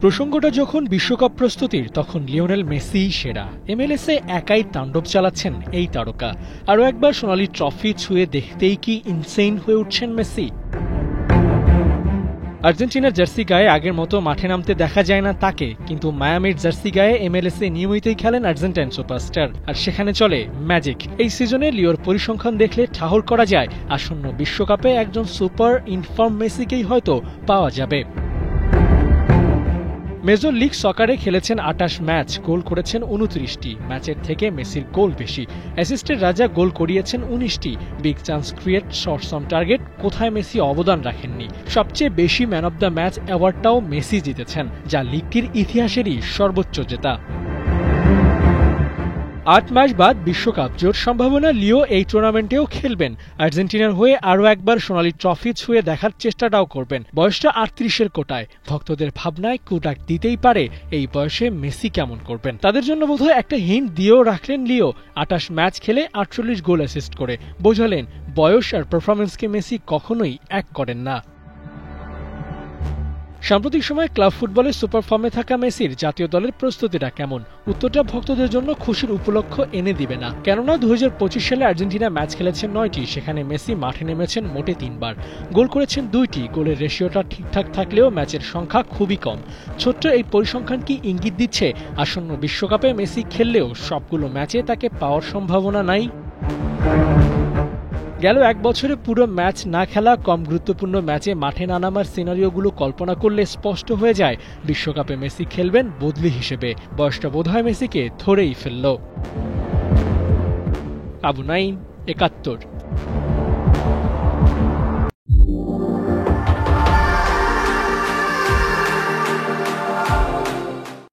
প্রসঙ্গটা যখন বিশ্বকাপ প্রস্তুতির তখন লিওনেল মেসিই সেরা। এমএলএসে একাই তাণ্ডব চালাচ্ছেন এই তারকা। আরও একবার সোনালি ট্রফি ছুঁয়ে দেখতেই কি ইনসেইন হয়ে উঠছেন মেসি। আর্জেন্টিনার জার্সি গায়ে আগের মতো মাঠে নামতে দেখা যায় না তাকে, কিন্তু মায়ামির জার্সি গায়ে এমএলএসে নিয়মিতই খেলেন আর্জেন্টাইন সুপারস্টার, আর সেখানে চলে ম্যাজিক। এই সিজনে লিওর পরিসংখ্যান দেখলে ঠাহর করা যায় আসন্ন বিশ্বকাপে একজন সুপার ইনফর্ম মেসিকেই হয়তো পাওয়া যাবে। মেজর লিগ সকারে খেলেছেন ২৮ ম্যাচ, গোল করেছেন ২৯টি। ম্যাচের থেকে মেসির গোল বেশি। অ্যাসিস্টের রাজা, গোল করিয়েছেন ১৯টি। Big chance create, shots on target, কোথায় মেসি অবদান রাখেননি। সবচেয়ে বেশি ম্যান অব দ্য ম্যাচ অ্যাওয়ার্ডটাও মেসি জিতেছেন, যা লিগটির ইতিহাসেরই সর্বোচ্চ জেতা। ৮ মাস বাদ বিশ্বকাপ, জোর সম্ভাবনা লিও এই টুর্নামেন্টেও খেলবেন। আর্জেন্টিনার হয়ে আরও একবার সোনালি ট্রফি ছুঁয়ে দেখার চেষ্টাটাও করবেন। বয়সটা ৩৮-এর কোটায়, ভক্তদের ভাবনায় কুটাক দিতেই পারে এই বয়সে মেসি কেমন করবেন। তাদের জন্য বোধহয় একটা হিন্ট দিয়েও রাখলেন লিও। ২৮ ম্যাচ খেলে ৪৮ গোল অ্যাসিস্ট করে বোঝালেন বয়স আর পারফরমেন্সকে মেসি কখনোই এক করেন না। সাম্প্রতিক সময়ে ক্লাব ফুটবলে সুপার ফর্মে থাকা মেসির জাতীয় দলের প্রস্তুতিটা কেমন? উত্তরটা ভক্তদের জন্য খুশির উপলক্ষ এনে দিবে না, কেননা ২০২৫ সালে আর্জেন্টিনা ম্যাচ খেলেছেন ৯টি, সেখানে মেসি মাঠে নেমেছেন মোটে ৩বার, গোল করেছেন ২টি। গোলের রেশিওটা ঠিকঠাক থাকলেও ম্যাচের সংখ্যা খুবই কম। ছোট্ট এই পরিসংখ্যান কি ইঙ্গিত দিচ্ছে আসন্ন বিশ্বকাপে মেসি খেললেও সবগুলো ম্যাচে তাকে পাওয়ার সম্ভাবনা নাই? গেল এক বছরে পুরো ম্যাচ না খেলা, কম গুরুত্বপূর্ণ ম্যাচে মাঠে না নামার সিনারিওগুলো কল্পনা করলে স্পষ্ট হয়ে যায় বিশ্বকাপে মেসি খেলবেন বদলি হিসেবে। বয়সটা বোধহয় মেসিকে ধরেই ফেলল। আবু নাঈম, ৭১।